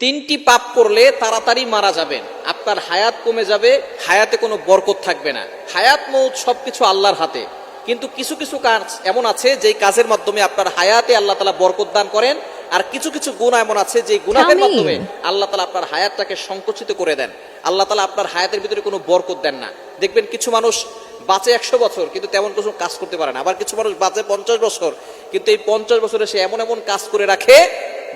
তিনটি পাপ করলে তাড়াতাড়ি মারা যাবেন, আপনার হায়াত কমে যাবে, হায়াতে কোনো বরকত থাকবে না। হায়াত মৌত সবকিছু আল্লাহর হাতে, কিন্তু কিছু কিছু কাজ এমন আছে যেই কাজের মাধ্যমে আপনার হায়াতে আল্লাহ তাআলা বরকত দান করেন, আর কিছু কিছু গুনাহ এমন আছে যেই গুনাহের মাধ্যমে আল্লাহ তাআলা আপনার হায়াতটাকে সংকুচিত করে দেন। আল্লাহ তাআলা আপনার হায়াতের ভিতরে কোনো বরকত দেন না। দেখবেন কিছু মানুষ বাঁচে 100 বছর কিন্তু তেমন কিছু কাজ করতে পারে না, আবার কিছু মানুষ বাঁচে 50 বছর কিন্তু এই 50 বছরে সে এমন এমন কাজ করে রাখে,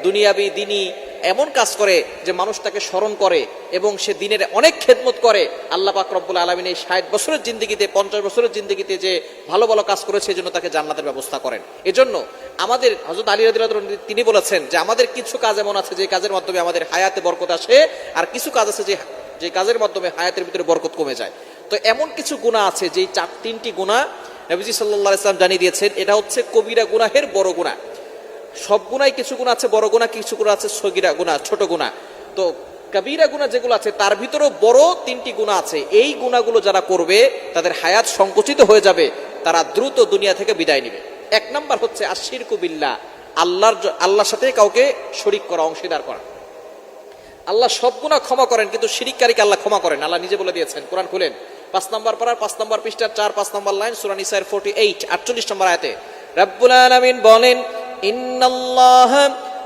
দুনিয়াবি দিনই এমন কাজ করে যে মানুষ তাকে স্মরণ করে এবং সে দিনের অনেক খেদমত করে। আল্লাহ পাক রব্বুল আলামিন এই 60 বছরের জিন্দেগিতে, 50 বছরের জিন্দেগিতে যে ভালো ভালো কাজ করেছে এই জন্য তাকে জান্নাতের ব্যবস্থা করেন। এজন্য আমাদের হযরত আলী রাদিয়াল্লাহু আনহু তিনি বলেছেন যে আমাদের কিছু কাজ এমন আছে যে কাজের মাধ্যমে আমাদের হায়াতে বরকত আসে, আর কিছু কাজ আছে যে কাজের মাধ্যমে হায়াতের ভিতরে বরকত কমে যায়। তো এমন কিছু গুনাহ আছে যেই তিনটি গুনাহ নবীজি সাল্লাল্লাহু আলাইহি ওয়াসাল্লাম জানিয়ে দিয়েছেন, এটা হচ্ছে কবিরা গুনাহের বড় গুনাহ। সব গুনাই, কিছু গুনাহ আছে বড় গুনাহ, কিছু গুনাহ আছে সগীরা গুনাহ, ছোট গুনাহ। তো কবিরা গুনাহ যেগুলো আছে তার ভিতরেও বড় তিনটি গুনাহ আছে। এই গুনাহগুলো যারা করবে তাদের হায়াত সংকুচিত হয়ে যাবে, তারা দ্রুত দুনিয়া থেকে বিদায় নেবে। এক নাম্বার হচ্ছে আশিরকু বিল্লাহ, আল্লাহর সাথে কাউকে শরীক করা, অংশীদার করা। আল্লাহ সব গুনাহ ক্ষমা করেন কিন্তু শিরিককারীকে আল্লাহ ক্ষমা করেন। আল্লাহ নিজে বলে দিয়েছেন, কোরআন খুলেন 5 নম্বর পারার 5 নম্বর পৃষ্ঠার 4-5 নম্বর লাইন, সূরা নিসার 48 48 নম্বর আয়াতে রব্বুল আলামিন বলেন, ইন্নাল্লাহা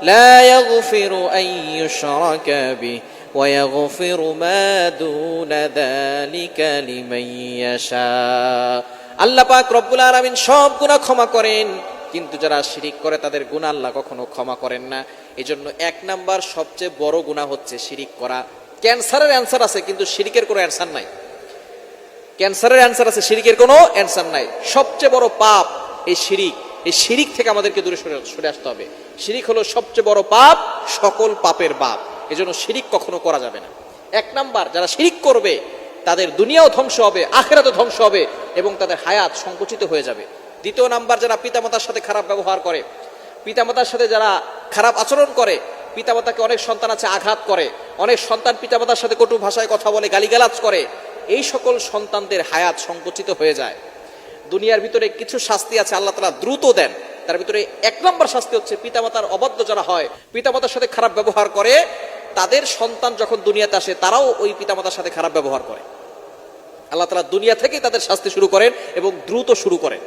লা ইয়াগফিরু আন ইউশরাকা বিহি ওয়া ইয়াগফিরু মা দুনা যালিকা লিমান ইয়াশা। আল্লাহ পাক রব্বুল আলামিন সব গুনাহ ক্ষমা করেন, কিন্তু যারা শিরিক করে তাদের গুনাহ আল্লাহ কখনো ক্ষমা করেন না। এজন্য 1 নাম্বার সবচেয়ে বড় গুনাহ হচ্ছে শিরিক করা। ক্যান্সারের অ্যানসার আছে কিন্তু শিরিকের কোনো অ্যানসার নাই। ক্যান্সারের অ্যানসার আছে, শিরিকের কোনো অ্যানসার নাই। সবচেয়ে বড় পাপ এই শিরিক। এই শিরিক থেকে আমাদেরকে দূরে সরে আসতে হবে। শিরিক হলো সবচেয়ে বড় পাপ, সকল পাপের বাপ। এজন্য শিরিক কখনো করা যাবে না। 1 নাম্বার, যারা শিরিক করবে তাদের দুনিয়াও ধ্বংস হবে, আখিরাতও ধ্বংস হবে এবং তাদের হায়াত সংকুচিত হয়ে যাবে। 2 নাম্বার, যারা পিতামাতার সাথে খারাপ ব্যবহার করে, পিতামাতার সাথে যারা খারাপ আচরণ করে, পিতামাতাকে অনেক সন্তান আছে আঘাত করে, অনেক সন্তান পিতামাতার সাথে কটু ভাষায় কথা বলে, গালিগালাজ করে, এই সকল সন্তানদের হায়াত সংকুচিত হয়ে যায়। দুনিয়ার ভিতরে কিছু শাস্তি আছে আল্লাহ তাআলা দ্রুত দেন, তার ভিতরে 1 নম্বর শাস্তি হচ্ছে পিতামাতার অবাধ্য যারা হয়, পিতামাতার সাথে খারাপ ব্যবহার করে, তাদের সন্তান যখন দুনিয়াতে আসে তারাও ওই পিতামাতার সাথে খারাপ ব্যবহার করে। আল্লাহ তাআলা দুনিয়া থেকেই তাদের শাস্তি শুরু করেন এবং দ্রুত শুরু করেন।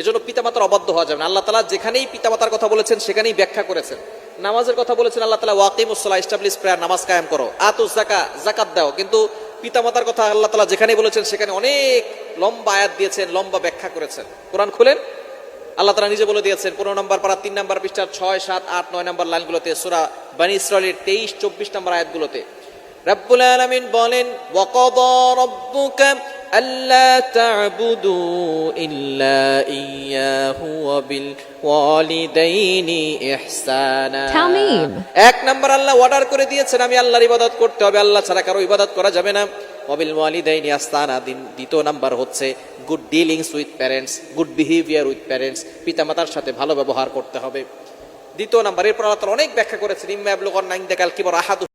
এজন্য পিতামাতার অবাধ্য হওয়া যাবে না। আল্লাহ তাআলা যেখানেই পিতামাতার কথা বলেছেন সেখানেই ব্যাখ্যা করেছেন। নামাজের কথা বলেছেন আল্লাহ তাআলা, ওয়াকিমুস সালাহ, এস্টাবলিশ প্রেয়ার, নামাজ কায়েম করো, আতুজ যাকাত, যাকাত দাও। কিন্তু পিতামাতার কথা আল্লাহ তাআলা যেখানে বলেছেন সেখানে অনেক লম্বা আয়াত দিয়েছেন, লম্বা ব্যাখ্যা করেছেন। কোরআন খুলেন, আল্লাহ তাআলা নিজে বলে দিয়েছেন 15 নম্বর পারা 3 নম্বর পৃষ্ঠার 6, 7, 8, 9 নম্বর লাইনগুলোতে, সূরা বনী ইসরাঈলের 23-24 নম্বর আয়াতগুলোতে রব্বুল আলামিন বলেন, ওয়াকাদা রাব্বুকা আল্লা তা'বুদু ইল্লা ইয়্যাহু ওয়া বিল ওয়ালিদাইনি ইহসানা। 1 নাম্বার আল্লাহ অর্ডার করে দিয়েছেন আমি আল্লাহর ইবাদত করতে হবে, আল্লাহ ছাড়া কারো ইবাদত করা যাবে না। ওয়া বিল ওয়ালিদাইনি ইহসানা। 2 নাম্বার হচ্ছে good dealings with parents, good behaviour with parents, পিতামাতার সাথে ভালো ব্যবহার করতে হবে। 2 নাম্বার। এরপর আল্লাহ তাআলা অনেক ব্যাখ্যা করেছেন, ইম্মা ইয়াবলুগান্না ইনদাকাল কিবার আহাদু